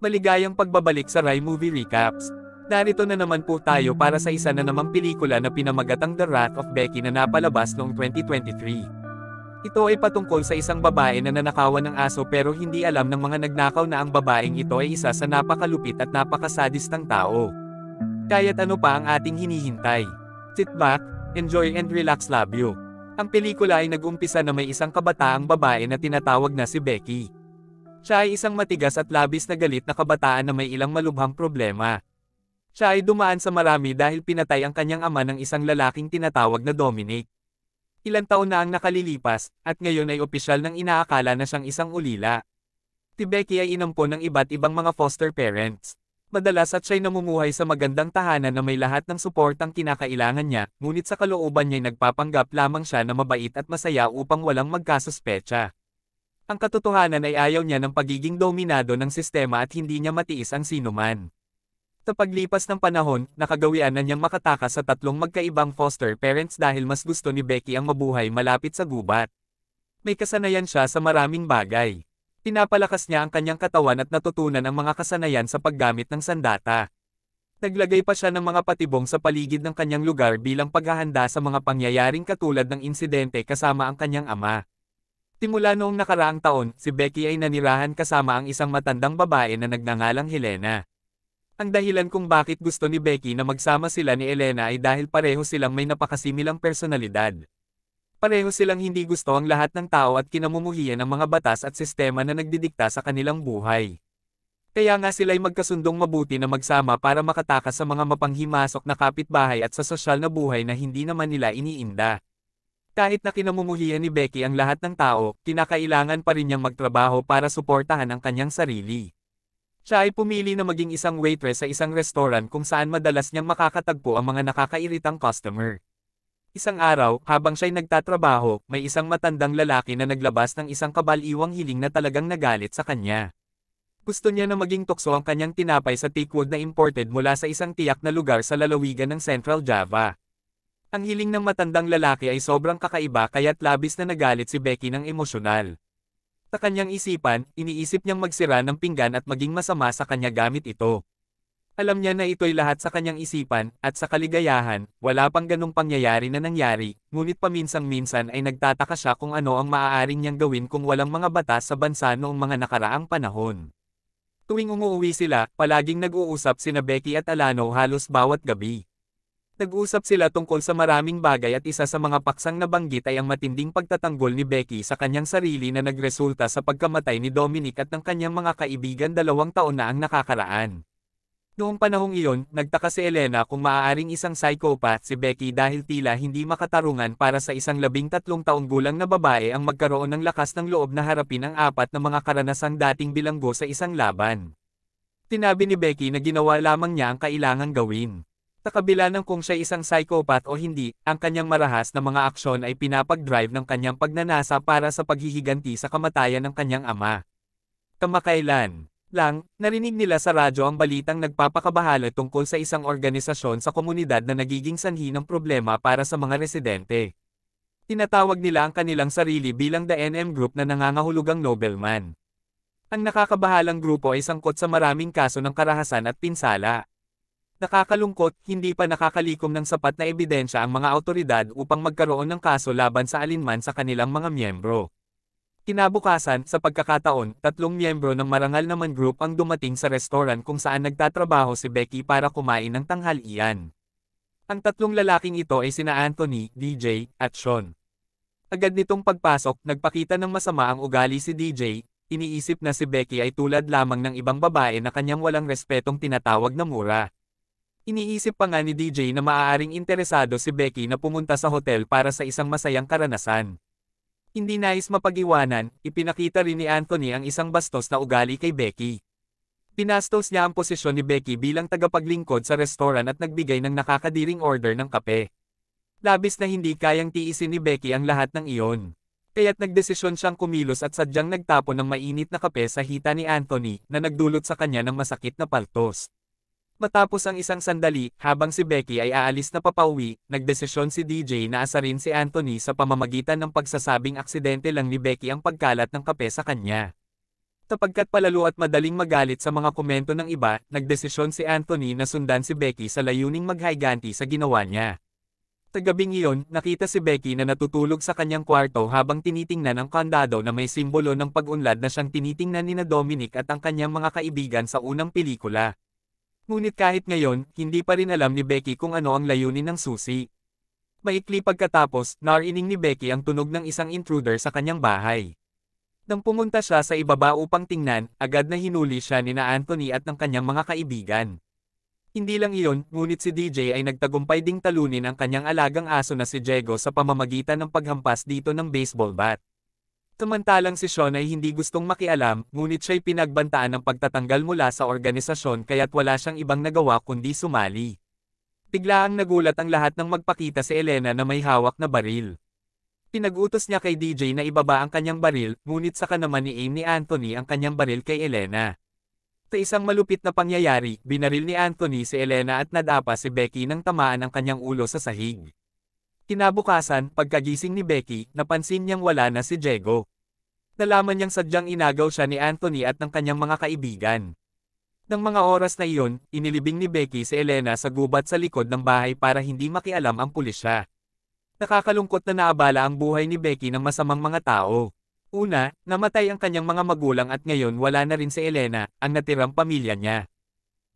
Maligayang pagbabalik sa Rai Movie Recaps. Narito na naman po tayo para sa isa na namang pelikula na pinamagatang The Wrath of Becky na napalabas noong 2023. Ito ay patungkol sa isang babae na nanakawan ng aso pero hindi alam ng mga nagnakaw na ang babaeng ito ay isa sa napakalupit at napakasadistang tao. Kaya't ano pa ang ating hinihintay? Sit back, enjoy and relax, love you. Ang pelikula ay nag-umpisa na may isang kabataang babae na tinatawag na si Becky. Siya ay isang matigas at labis na galit na kabataan na may ilang malubhang problema. Siya ay dumaan sa marami dahil pinatay ang kanyang ama ng isang lalaking tinatawag na Dominic. Ilang taon na ang nakalilipas, at ngayon ay opisyal nang inaakala na siyang isang ulila. Si Becky ay inampon ng iba't ibang mga foster parents. Madalas at siya'y namumuhay sa magandang tahanan na may lahat ng suportang kinakailangan niya, ngunit sa kalooban niya'y nagpapanggap lamang siya na mabait at masaya upang walang magkasuspecha. Ang katotohanan ay ayaw niya ng pagiging dominado ng sistema at hindi niya matiis ang sinuman. Sa paglipas ng panahon, nakagawian na niyang makatakas sa tatlong magkaibang foster parents dahil mas gusto ni Becky ang mabuhay malapit sa gubat. May kasanayan siya sa maraming bagay. Pinapalakas niya ang kanyang katawan at natutunan ang mga kasanayan sa paggamit ng sandata. Naglagay pa siya ng mga patibong sa paligid ng kanyang lugar bilang paghahanda sa mga pangyayaring katulad ng insidente kasama ang kanyang ama. Simula noong nakaraang taon, si Becky ay nanirahan kasama ang isang matandang babae na nagngangalang Helena. Ang dahilan kung bakit gusto ni Becky na magsama sila ni Elena ay dahil pareho silang may napakasimilang personalidad. Pareho silang hindi gusto ang lahat ng tao at kinamumuhian ng mga batas at sistema na nagdidikta sa kanilang buhay. Kaya nga sila'y magkasundong mabuti na magsama para makatakas sa mga mapanghimasok na kapitbahay at sa sosyal na buhay na hindi naman nila iniinda. Kahit na kinamumuhian ni Becky ang lahat ng tao, kinakailangan pa rin niyang magtrabaho para suportahan ang kanyang sarili. Siya ay pumili na maging isang waitress sa isang restaurant kung saan madalas niyang makakatagpo ang mga nakakairitang customer. Isang araw, habang siya'y nagtatrabaho, may isang matandang lalaki na naglabas ng isang kabaliwang hiling na talagang nagalit sa kanya. Gusto niya na maging tukso ang kanyang tinapay sa teakwood na imported mula sa isang tiyak na lugar sa lalawigan ng Central Java. Ang hiling ng matandang lalaki ay sobrang kakaiba kaya't labis na nagalit si Becky ng emosyonal. Sa kanyang isipan, iniisip niyang magsira ng pinggan at maging masama sa kanya gamit ito. Alam niya na ito'y lahat sa kanyang isipan, at sa kaligayahan, wala pang ganong pangyayari na nangyari, ngunit paminsang-minsan ay nagtataka siya kung ano ang maaaring niyang gawin kung walang mga batas sa bansa noong mga nakaraang panahon. Tuwing umuwi sila, palaging nag-uusap sina Becky at Alano halos bawat gabi. Nag-usap sila tungkol sa maraming bagay at isa sa mga paksang nabanggit ay ang matinding pagtatanggol ni Becky sa kanyang sarili na nagresulta sa pagkamatay ni Dominic at ng kanyang mga kaibigan 2 taon na ang nakakaraan. Noong panahong iyon, nagtaka si Elena kung maaaring isang psychopath si Becky dahil tila hindi makatarungan para sa isang 13 taong gulang na babae ang magkaroon ng lakas ng loob na harapin ang 4 na mga karanasang dating bilanggo sa isang laban. Sinabi ni Becky na ginawa lamang niya ang kailangang gawin. Sa kabila ng kung siya isang psychopath o hindi, ang kanyang marahas na mga aksyon ay pinapag-drive ng kanyang pagnanasa para sa paghihiganti sa kamatayan ng kanyang ama. Kamakailan lang, narinig nila sa radyo ang balitang nagpapakabahala tungkol sa isang organisasyon sa komunidad na nagiging sanhi ng problema para sa mga residente. Tinatawag nila ang kanilang sarili bilang The NM Group na nangangahulugang nobleman. Ang nakakabahalang grupo ay sangkot sa maraming kaso ng karahasan at pinsala. Nakakalungkot, hindi pa nakakalikom ng sapat na ebidensya ang mga awtoridad upang magkaroon ng kaso laban sa alinman sa kanilang mga miyembro. Kinabukasan, sa pagkakataon, 3 miyembro ng marangal naman group ang dumating sa restaurant kung saan nagtatrabaho si Becky para kumain ng tanghalian. Ang 3 lalaking ito ay sina Anthony, DJ, at Sean. Agad nitong pagpasok, nagpakita ng masama ang ugali si DJ, iniisip na si Becky ay tulad lamang ng ibang babae na kanyang walang respetong tinatawag na mura. Iniisip pa nga ni DJ na maaaring interesado si Becky na pumunta sa hotel para sa isang masayang karanasan. Hindi nais mapag-iwanan, ipinakita rin ni Anthony ang isang bastos na ugali kay Becky. Pinastos niya ang posisyon ni Becky bilang tagapaglingkod sa restaurant at nagbigay ng nakakadiring order ng kape. Labis na hindi kayang tiisin ni Becky ang lahat ng iyon. Kaya't nagdesisyon siyang kumilos at sadyang nagtapon ng mainit na kape sa hita ni Anthony na nagdulot sa kanya ng masakit na paltos. Matapos ang isang sandali, habang si Becky ay aalis na papauwi, nagdesisyon si DJ na asarin si Anthony sa pamamagitan ng pagsasabing aksidente lang ni Becky ang pagkalat ng kape sa kanya. Sapagkat palalo at madaling magalit sa mga komento ng iba, nagdesisyon si Anthony na sundan si Becky sa layuning maghayganti sa ginawa niya. Sa gabing iyon, nakita si Becky na natutulog sa kanyang kwarto habang tinitingnan ang kandado na may simbolo ng pag-unlad na siyang tinitingnan ni Dominic at ang kanyang mga kaibigan sa unang pelikula. Ngunit kahit ngayon, hindi pa rin alam ni Becky kung ano ang layunin ng susi. Maikli pagkatapos, narinig ni Becky ang tunog ng isang intruder sa kanyang bahay. Nang pumunta siya sa ibaba upang tingnan, agad na hinuli siya ni Anthony at ng kanyang mga kaibigan. Hindi lang iyon, ngunit si DJ ay nagtagumpay ding talunin ang kanyang alagang aso na si Diego sa pamamagitan ng paghampas dito ng baseball bat. Samantalang si Sean ay hindi gustong makialam, ngunit siya'y pinagbantaan ng pagtatanggal mula sa organisasyon kaya't wala siyang ibang nagawa kundi sumali. Biglaang nagulat ang lahat nang magpakita si Elena na may hawak na baril. Pinag-utos niya kay DJ na ibaba ang kanyang baril, ngunit saka naman ni Anthony ang kanyang baril kay Elena. Sa isang malupit na pangyayari, binaril ni Anthony si Elena at nadapa si Becky nang tamaan ang kanyang ulo sa sahig. Kinabukasan, pagkagising ni Becky, napansin niyang wala na si Diego. Nalaman niyang sadyang inagaw siya ni Anthony at ng kanyang mga kaibigan. Nang mga oras na iyon, inilibing ni Becky si Elena sa gubat sa likod ng bahay para hindi makialam ang pulisya. Nakakalungkot na naabala ang buhay ni Becky ng masamang mga tao. Una, namatay ang kanyang mga magulang at ngayon wala na rin si Elena, ang natirang pamilya niya.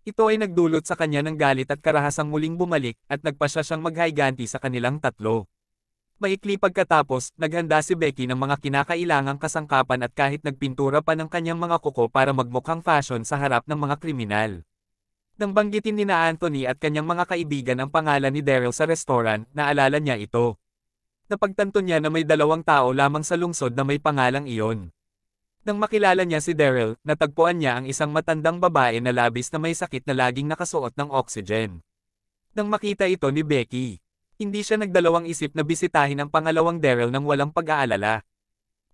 Ito ay nagdulot sa kanya ng galit at karahasang muling bumalik at nagpasya siyang maghayganti sa kanilang tatlo. Maikli pagkatapos, naghanda si Becky ng mga kinakailangang kasangkapan at kahit nagpintura pa ng kanyang mga kuko para magmukhang fashion sa harap ng mga kriminal. Nang banggitin ni Anthony at kanyang mga kaibigan ang pangalan ni Daryl sa restaurant, naalala niya ito. Napagtanto niya na may 2 tao lamang sa lungsod na may pangalang iyon. Nang makilala niya si Daryl, natagpuan niya ang isang matandang babae na labis na may sakit na laging nakasuot ng oxygen. Nang makita ito ni Becky, hindi siya nagdalawang isip na bisitahin ang pangalawang Daryl nang walang pag-aalala.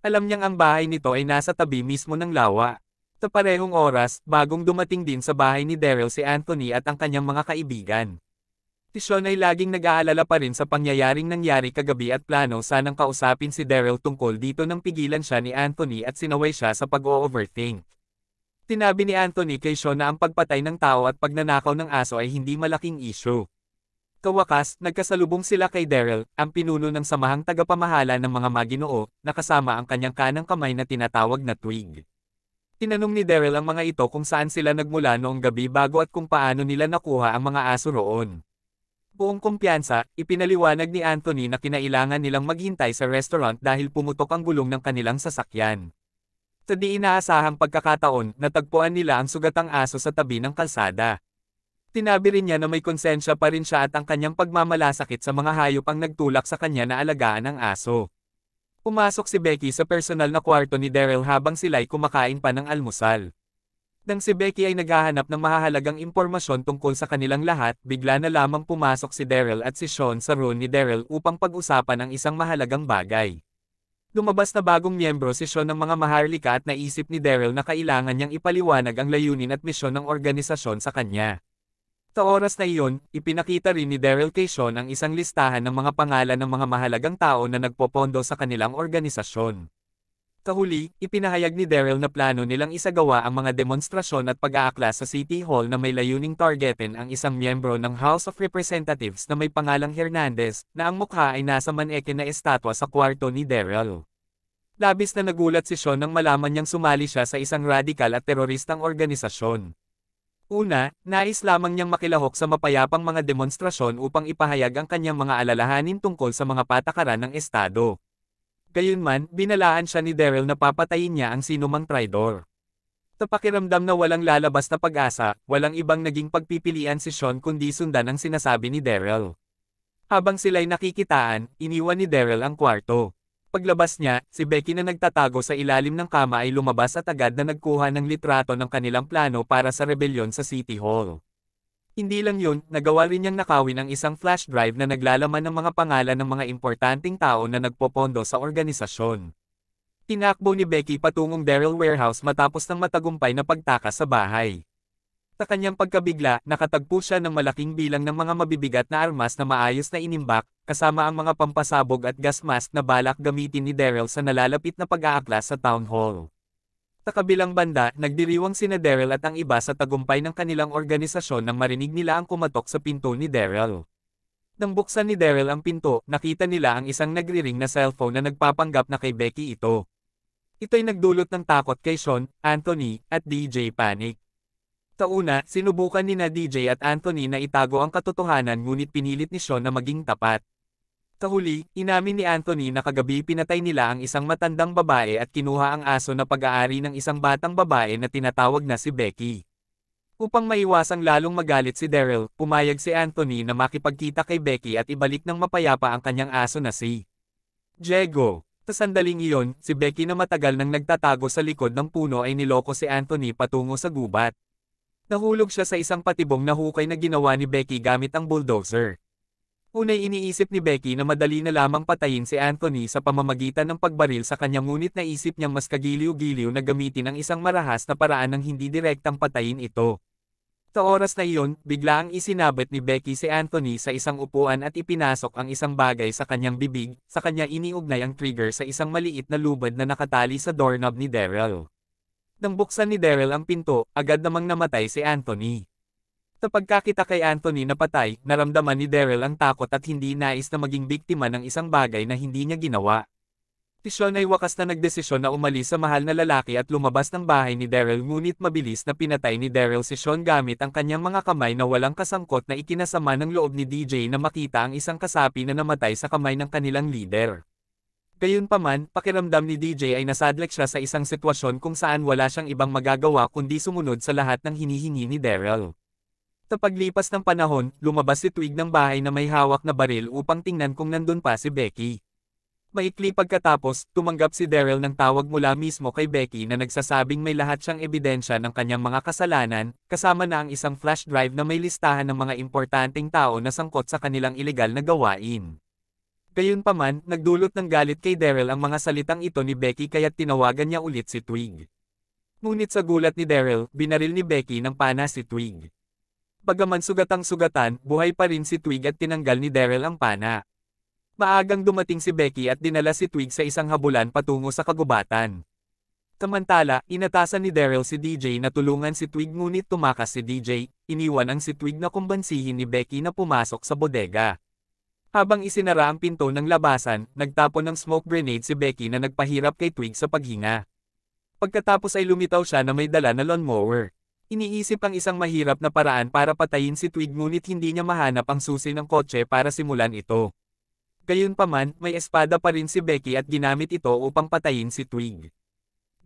Alam niyang ang bahay nito ay nasa tabi mismo ng lawa. Sa parehong oras, bagong dumating din sa bahay ni Daryl si Anthony at ang kanyang mga kaibigan. Si Sean ay laging nag-aalala pa rin sa pangyayaring nangyari kagabi at plano sanang kausapin si Daryl tungkol dito nang pigilan siya ni Anthony at sinaway siya sa pag-o-overthink. Sinabi ni Anthony kay Sean na ang pagpatay ng tao at pagnanakaw ng aso ay hindi malaking issue. Kawakas, nagkasalubong sila kay Daryl, ang pinuno ng samahang tagapamahala ng mga maginoo, na kasama ang kanyang kanang kamay na tinatawag na Twig. Tinanong ni Daryl ang mga ito kung saan sila nagmula noong gabi bago at kung paano nila nakuha ang mga aso roon. Buong kumpiyansa, ipinaliwanag ni Anthony na kinailangan nilang maghintay sa restaurant dahil pumutok ang gulong ng kanilang sasakyan. Sa di inaasahang pagkakataon, natagpuan nila ang sugatang aso sa tabi ng kalsada. Tinabi rin niya na may konsensya pa rin siya at ang kanyang pagmamalasakit sa mga hayop ang nagtulak sa kanya na alagaan ang aso. Pumasok si Becky sa personal na kwarto ni Daryl habang sila'y kumakain pa ng almusal. Nang si Becky ay naghahanap ng mahahalagang impormasyon tungkol sa kanilang lahat, bigla na lamang pumasok si Daryl at si Sean sa room ni Daryl upang pag-usapan ang isang mahalagang bagay. Lumabas na bagong miyembro si Sean ng mga maharlika at naisip ni Daryl na kailangan niyang ipaliwanag ang layunin at misyon ng organisasyon sa kanya. Sa oras na iyon, ipinakita rin ni Daryl kay Sean ang isang listahan ng mga pangalan ng mga mahalagang tao na nagpopondo sa kanilang organisasyon. Sa huli, ipinahayag ni Daryl na plano nilang isagawa ang mga demonstrasyon at pag-aaklas sa City Hall na may layuning targetin ang isang miyembro ng House of Representatives na may pangalang Hernandez, na ang mukha ay nasa maneke na estatwa sa kwarto ni Daryl. Labis na nagulat si Sean nang malaman niyang sumali siya sa isang radikal at teroristang organisasyon. Una, nais lamang niyang makilahok sa mapayapang mga demonstrasyon upang ipahayag ang kanyang mga alalahanin tungkol sa mga patakaran ng Estado. Gayunman, binalaan siya ni Daryl na papatayin niya ang sinumang traidor. Sa pakiramdam na walang lalabas na pag-asa, walang ibang naging pagpipilian si Sean kundi sundan ang sinasabi ni Daryl. Habang sila'y nakikitaan, iniwan ni Daryl ang kwarto. Paglabas niya, si Becky na nagtatago sa ilalim ng kama ay lumabas at agad na nagkuha ng litrato ng kanilang plano para sa rebelyon sa City Hall. Hindi lang yun, nagawa rin niyang nakawin ang isang flash drive na naglalaman ng mga pangalan ng mga importanteng tao na nagpopondo sa organisasyon. Tinakbo ni Becky patungong Daryl warehouse matapos ng matagumpay na pagtakas sa bahay. Sa kanyang pagkabigla, nakatagpo siya ng malaking bilang ng mga mabibigat na armas na maayos na inimbak, kasama ang mga pampasabog at gas mask na balak gamitin ni Daryl sa nalalapit na pag-aaklas sa town hall. Sa kabilang banda, nagdiriwang sina Daryl at ang iba sa tagumpay ng kanilang organisasyon nang marinig nila ang kumatok sa pinto ni Daryl. Nang buksan ni Daryl ang pinto, nakita nila ang isang nagriring na cellphone na nagpapanggap na kay Becky ito. Ito'y nagdulot ng takot kay Sean, Anthony, at DJ Panic. Tauna, sinubukan ni na DJ at Anthony na itago ang katotohanan ngunit pinilit ni Sean na maging tapat. Sa huli, inamin ni Anthony na kagabi pinatay nila ang isang matandang babae at kinuha ang aso na pag-aari ng isang batang babae na tinatawag na si Becky. Upang maiwasang lalong magalit si Daryl, pumayag si Anthony na makipagkita kay Becky at ibalik ng mapayapa ang kanyang aso na si Diego. Sa sandaling iyon, si Becky na matagal nang nagtatago sa likod ng puno ay niloko si Anthony patungo sa gubat. Nahulog siya sa isang patibong na hukay na ginawa ni Becky gamit ang bulldozer. Unay iniisip ni Becky na madali na lamang patayin si Anthony sa pamamagitan ng pagbaril sa kanya ngunit naisip niyang mas kagiliw-giliw na gamitin ang isang marahas na paraan ng hindi direktang patayin ito. Sa oras na iyon, biglaang isinabit ni Becky si Anthony sa isang upuan at ipinasok ang isang bagay sa kanyang bibig, sa kanya iniugnay ang trigger sa isang maliit na lubad na nakatali sa doorknob ni Daryl. Nang buksan ni Daryl ang pinto, agad namang namatay si Anthony. Sa pagkakita kay Anthony na patay, naramdaman ni Daryl ang takot at hindi nais na maging biktima ng isang bagay na hindi niya ginawa. Si Sean ay wakas na nagdesisyon na umalis sa mahal na lalaki at lumabas ng bahay ni Daryl ngunit mabilis na pinatay ni Daryl si Sean gamit ang kanyang mga kamay na walang kasangkot na ikinasama ng loob ni DJ na makita ang isang kasapi na namatay sa kamay ng kanilang leader. Gayunpaman, pakiramdam ni DJ ay nasadlak siya sa isang sitwasyon kung saan wala siyang ibang magagawa kundi sumunod sa lahat ng hinihingi ni Daryl. Sa paglipas ng panahon, lumabas si Twig ng bahay na may hawak na baril upang tingnan kung nandun pa si Becky. Maikli pagkatapos, tumanggap si Daryl ng tawag mula mismo kay Becky na nagsasabing may lahat siyang ebidensya ng kanyang mga kasalanan, kasama na ang isang flash drive na may listahan ng mga importanteng tao na sangkot sa kanilang ilegal na gawain. Gayunpaman, nagdulot ng galit kay Daryl ang mga salitang ito ni Becky kaya't tinawagan niya ulit si Twig. Ngunit sa gulat ni Daryl, binaril ni Becky ng pana si Twig. Bagaman sugatang-sugatan, buhay pa rin si Twig at tinanggal ni Daryl ang pana. Maagang dumating si Becky at dinala si Twig sa isang habulan patungo sa kagubatan. Samantala, inatasan ni Daryl si DJ na tulungan si Twig ngunit tumakas si DJ, iniwan ang si Twig na kumbansihin ni Becky na pumasok sa bodega. Habang isinara ang pinto ng labasan, nagtapon ng smoke grenade si Becky na nagpahirap kay Twig sa paghinga. Pagkatapos ay lumitaw siya na may dala na lawnmower. Iniisip ang isang mahirap na paraan para patayin si Twig ngunit hindi niya mahanap ang susi ng kotse para simulan ito. Gayunpaman, may espada pa rin si Becky at ginamit ito upang patayin si Twig.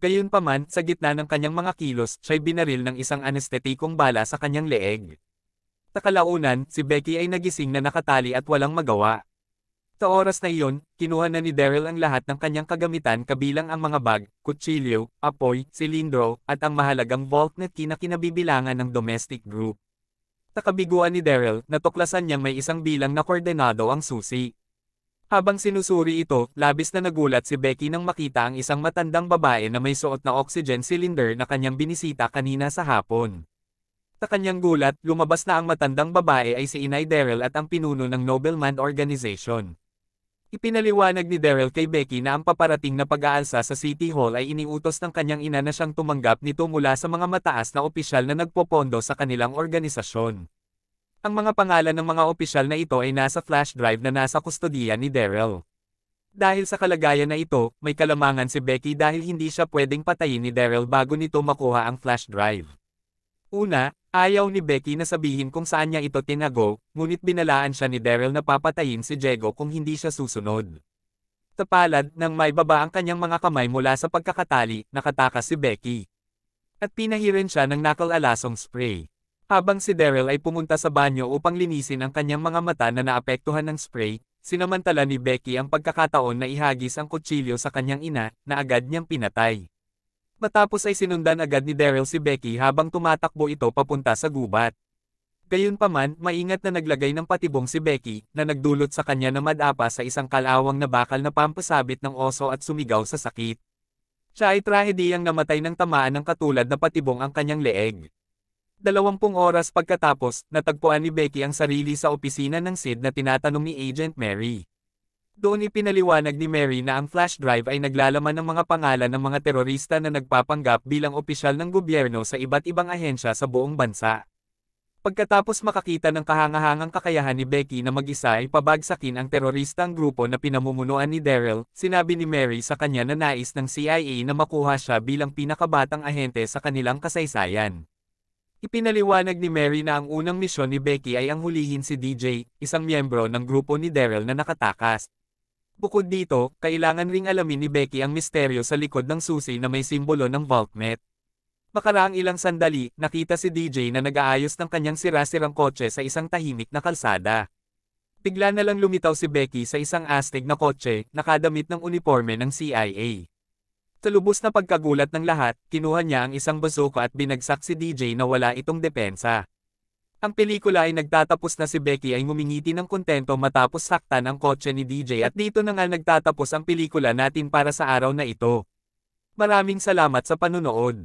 Gayunpaman, sa gitna ng kanyang mga kilos, siya'y binaril ng isang anestetikong bala sa kanyang leeg. Sa kalaunan, si Becky ay nagising na nakatali at walang magawa. Sa oras na iyon, kinuha na ni Daryl ang lahat ng kanyang kagamitan kabilang ang mga bag, kutsilyo, apoy, silindro, at ang mahalagang vault na kinabibilangan ng domestic group. Sa kabiguan ni Daryl, natuklasan niyang may isang bilang na koordenado ang susi. Habang sinusuri ito, labis na nagulat si Becky nang makita ang isang matandang babae na may suot na oxygen cylinder na kanyang binisita kanina sa hapon. Sa kanyang gulat, lumabas na ang matandang babae ay si Inay Daryl at ang pinuno ng Nobleman Organization. Ipinaliwanag ni Daryl kay Becky na ang paparating na pag-aalsa sa City Hall ay iniutos ng kanyang ina na siyang tumanggap nito mula sa mga mataas na opisyal na nagpopondo sa kanilang organisasyon. Ang mga pangalan ng mga opisyal na ito ay nasa flash drive na nasa kustodiya ni Daryl. Dahil sa kalagayan na ito, may kalamangan si Becky dahil hindi siya pwedeng patayin ni Daryl bago nito makuha ang flash drive. Una, ayaw ni Becky na sabihin kung saan niya ito tinago, ngunit binalaan siya ni Daryl na papatayin si Diego kung hindi siya susunod. Sa palad, nang maibaba ang kanyang mga kamay mula sa pagkakatali, nakatakas si Becky. At pinahirin siya ng knuckle-alasong spray. Habang si Daryl ay pumunta sa banyo upang linisin ang kanyang mga mata na naapektuhan ng spray, sinamantala ni Becky ang pagkakataon na ihagis ang kutsilyo sa kanyang ina, na agad niyang pinatay. Matapos ay sinundan agad ni Daryl si Becky habang tumatakbo ito papunta sa gubat. Gayunpaman, maingat na naglagay ng patibong si Becky, na nagdulot sa kanya na madapa sa isang kalawang na bakal na pampasabit ng oso at sumigaw sa sakit. Siya ay trahediyang namatay ng tamaan ng katulad na patibong ang kanyang leeg. 20 oras pagkatapos, natagpuan ni Becky ang sarili sa opisina ng SID na tinatanong ni Agent Mary. Doon ipinaliwanag ni Mary na ang flash drive ay naglalaman ng mga pangalan ng mga terorista na nagpapanggap bilang opisyal ng gobyerno sa iba't ibang ahensya sa buong bansa. Pagkatapos makakita ng kahangahangang kakayahan ni Becky na mag-isa ay pabagsakin ang teroristang grupo na pinamumunuan ni Daryl, sinabi ni Mary sa kanya na nais ng CIA na makuha siya bilang pinakabatang ahente sa kanilang kasaysayan. Ipinaliwanag ni Mary na ang unang misyon ni Becky ay ang hulihin si DJ, isang miyembro ng grupo ni Daryl na nakatakas. Bukod dito, kailangan ring alamin ni Becky ang misteryo sa likod ng susi na may simbolo ng vaultmet. Makaraang ilang sandali, nakita si DJ na nag-aayos ng kanyang sira-sirang kotse sa isang tahimik na kalsada. Bigla na lang lumitaw si Becky sa isang astig na kotse, nakadamit ng uniforme ng CIA. Sa lubos na pagkagulat ng lahat, kinuha niya ang isang bazooka at binagsak si DJ na wala itong depensa. Ang pelikula ay nagtatapos na si Becky ay ngumingiti ng kontento matapos saktan ang kotse ni DJ at dito na nga nagtatapos ang pelikula natin para sa araw na ito. Maraming salamat sa panunood.